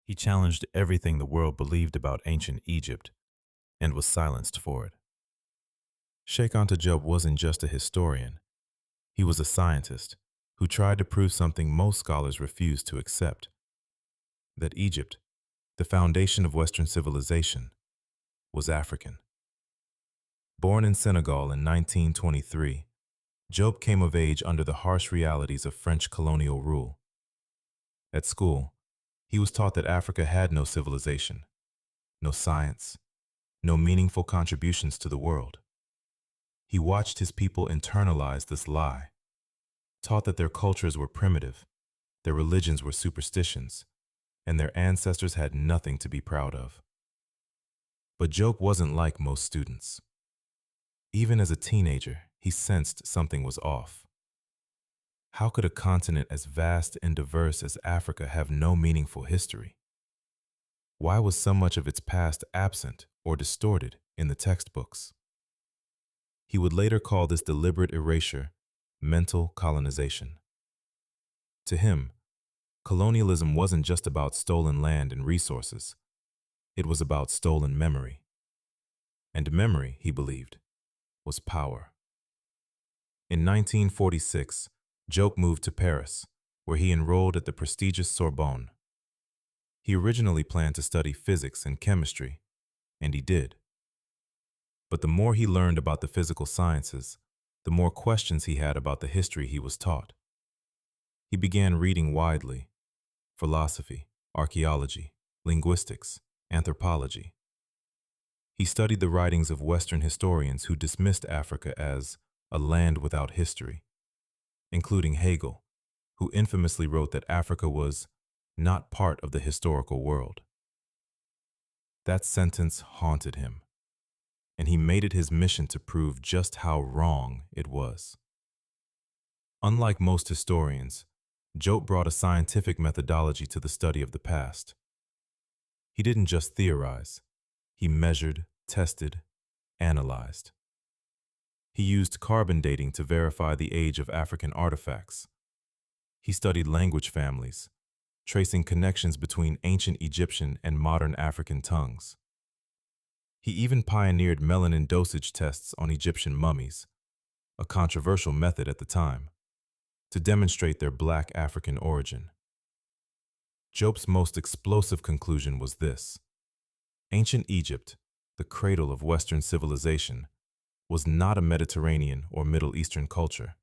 He challenged everything the world believed about ancient Egypt and was silenced for it. Cheikh Anta Diop wasn't just a historian, he was a scientist who tried to prove something most scholars refused to accept: that Egypt, the foundation of Western civilization, was African. Born in Senegal in 1923, Diop came of age under the harsh realities of French colonial rule. At school, he was taught that Africa had no civilization, no science, no meaningful contributions to the world. He watched his people internalize this lie, taught that their cultures were primitive, their religions were superstitions, and their ancestors had nothing to be proud of. But Diop wasn't like most students. Even as a teenager, he sensed something was off. How could a continent as vast and diverse as Africa have no meaningful history? Why was so much of its past absent or distorted in the textbooks? He would later call this deliberate erasure mental colonization. To him, colonialism wasn't just about stolen land and resources. It was about stolen memory. And memory, he believed, was power. In 1946, Diop moved to Paris, where he enrolled at the prestigious Sorbonne. He originally planned to study physics and chemistry, and he did. But the more he learned about the physical sciences, the more questions he had about the history he was taught. He began reading widely: philosophy, archaeology, linguistics, anthropology. He studied the writings of Western historians who dismissed Africa as a land without history, including Hegel, who infamously wrote that Africa was not part of the historical world. That sentence haunted him, and he made it his mission to prove just how wrong it was. Unlike most historians, Diop brought a scientific methodology to the study of the past. He didn't just theorize, he measured, tested, analyzed. He used carbon dating to verify the age of African artifacts. He studied language families, tracing connections between ancient Egyptian and modern African tongues. He even pioneered melanin dosage tests on Egyptian mummies, a controversial method at the time, to demonstrate their black African origin. Diop's most explosive conclusion was this: ancient Egypt, the cradle of Western civilization, was not a Mediterranean or Middle Eastern culture,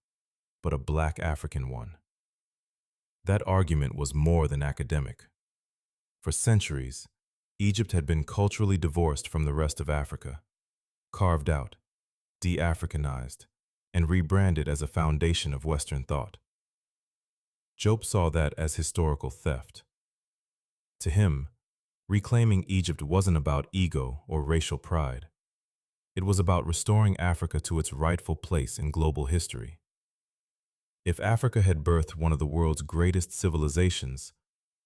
but a black African one. That argument was more than academic. For centuries, Egypt had been culturally divorced from the rest of Africa, carved out, de-Africanized, and rebranded as a foundation of Western thought. Diop saw that as historical theft. To him, reclaiming Egypt wasn't about ego or racial pride. It was about restoring Africa to its rightful place in global history. If Africa had birthed one of the world's greatest civilizations,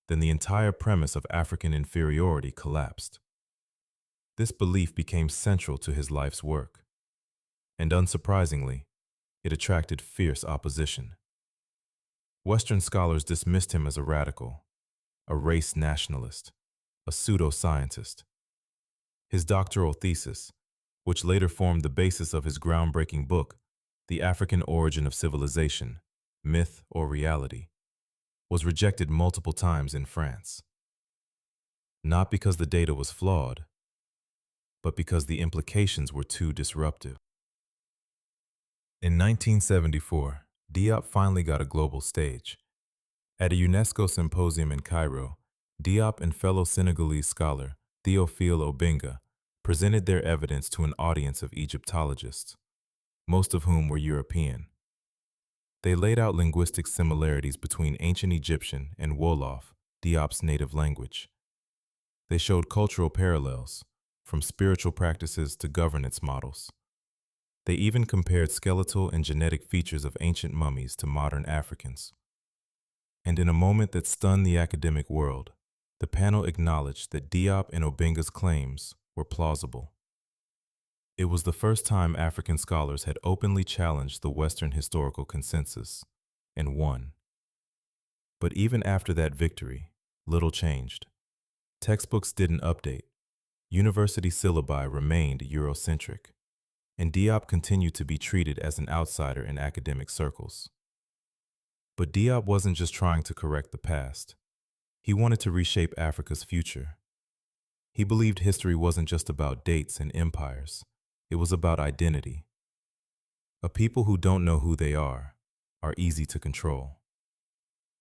then the entire premise of African inferiority collapsed. This belief became central to his life's work, and unsurprisingly, it attracted fierce opposition. Western scholars dismissed him as a radical, a race nationalist, a pseudo-scientist. His doctoral thesis, which later formed the basis of his groundbreaking book, The African Origin of Civilization, Myth or Reality, was rejected multiple times in France. Not because the data was flawed, but because the implications were too disruptive. In 1974, Diop finally got a global stage. At a UNESCO symposium in Cairo, Diop and fellow Senegalese scholar Théophile Obenga presented their evidence to an audience of Egyptologists, most of whom were European. They laid out linguistic similarities between ancient Egyptian and Wolof, Diop's native language. They showed cultural parallels, from spiritual practices to governance models. They even compared skeletal and genetic features of ancient mummies to modern Africans. And in a moment that stunned the academic world, the panel acknowledged that Diop and Obenga's claims were plausible. It was the first time African scholars had openly challenged the Western historical consensus, and won. But even after that victory, little changed. Textbooks didn't update. University syllabi remained Eurocentric, and Diop continued to be treated as an outsider in academic circles. But Diop wasn't just trying to correct the past. He wanted to reshape Africa's future. He believed history wasn't just about dates and empires. It was about identity. A people who don't know who they are easy to control.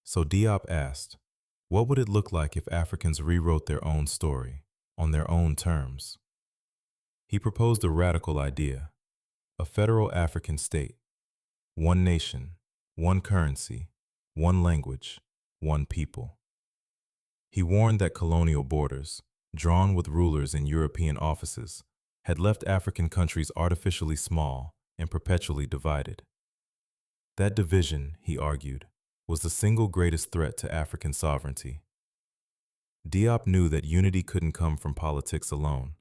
So Diop asked, what would it look like if Africans rewrote their own story, on their own terms? He proposed a radical idea, a federal African state, one nation, one currency, one language, one people. He warned that colonial borders, drawn with rulers in European offices, had left African countries artificially small and perpetually divided. That division, he argued, was the single greatest threat to African sovereignty. Diop knew that unity couldn't come from politics alone.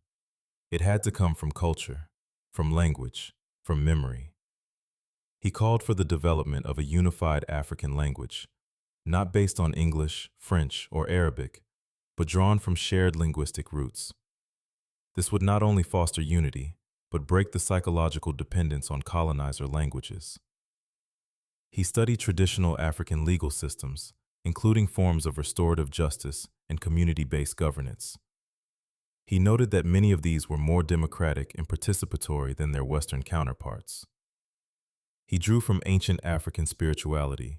It had to come from culture, from language, from memory. He called for the development of a unified African language, not based on English, French, or Arabic, but drawn from shared linguistic roots. This would not only foster unity, but break the psychological dependence on colonizer languages. He studied traditional African legal systems, including forms of restorative justice and community-based governance. He noted that many of these were more democratic and participatory than their Western counterparts. He drew from ancient African spirituality,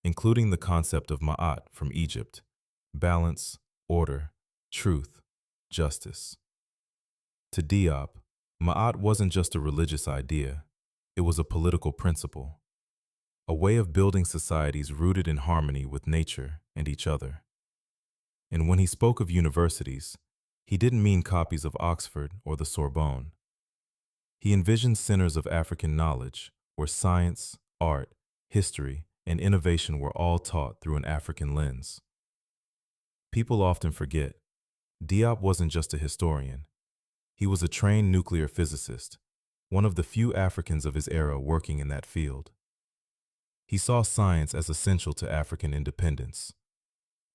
including the concept of Ma'at from Egypt, balance, order, truth, justice. To Diop, Ma'at wasn't just a religious idea, it was a political principle, a way of building societies rooted in harmony with nature and each other. And when he spoke of universities, he didn't mean copies of Oxford or the Sorbonne. He envisioned centers of African knowledge where science, art, history, and innovation were all taught through an African lens. People often forget, Diop wasn't just a historian. He was a trained nuclear physicist, one of the few Africans of his era working in that field. He saw science as essential to African independence.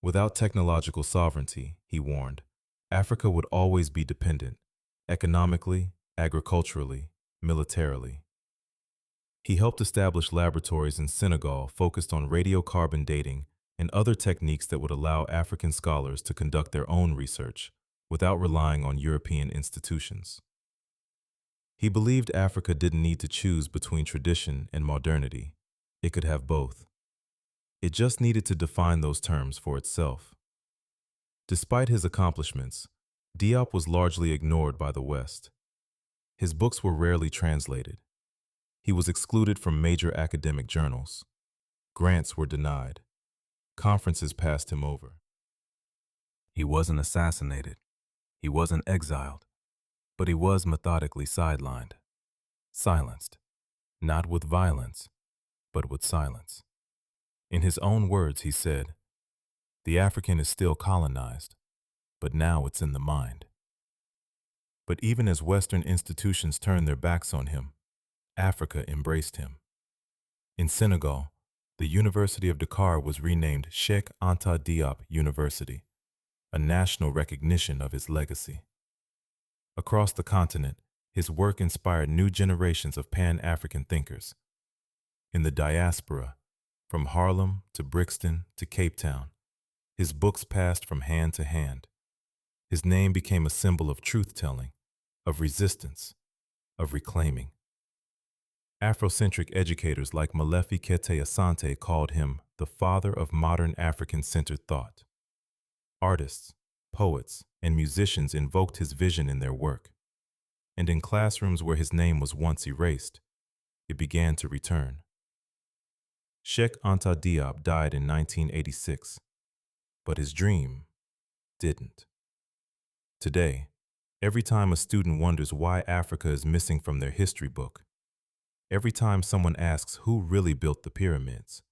Without technological sovereignty, he warned, Africa would always be dependent, economically, agriculturally, militarily. He helped establish laboratories in Senegal focused on radiocarbon dating and other techniques that would allow African scholars to conduct their own research without relying on European institutions. He believed Africa didn't need to choose between tradition and modernity. It could have both. It just needed to define those terms for itself. Despite his accomplishments, Diop was largely ignored by the West. His books were rarely translated. He was excluded from major academic journals. Grants were denied. Conferences passed him over. He wasn't assassinated. He wasn't exiled. But he was methodically sidelined, silenced, not with violence, but with silence. In his own words, he said, "The African is still colonized, but now it's in the mind." But even as Western institutions turned their backs on him, Africa embraced him. In Senegal, the University of Dakar was renamed Cheikh Anta Diop University, a national recognition of his legacy. Across the continent, his work inspired new generations of Pan-African thinkers. In the diaspora, from Harlem to Brixton to Cape Town, his books passed from hand to hand. His name became a symbol of truth-telling, of resistance, of reclaiming. Afrocentric educators like Molefi Kete Asante called him the father of modern African-centered thought. Artists, poets, and musicians invoked his vision in their work. And in classrooms where his name was once erased, it began to return. Cheikh Anta Diop died in 1986, but his dream didn't. Today, every time a student wonders why Africa is missing from their history book, every time someone asks who really built the pyramids,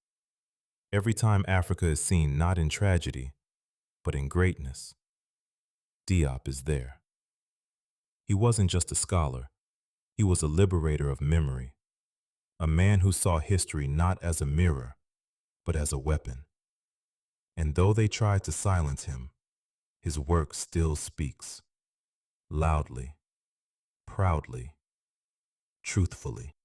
every time Africa is seen not in tragedy, but in greatness, Diop is there. He wasn't just a scholar, he was a liberator of memory, a man who saw history not as a mirror, but as a weapon. And though they tried to silence him, his work still speaks, loudly, proudly, truthfully.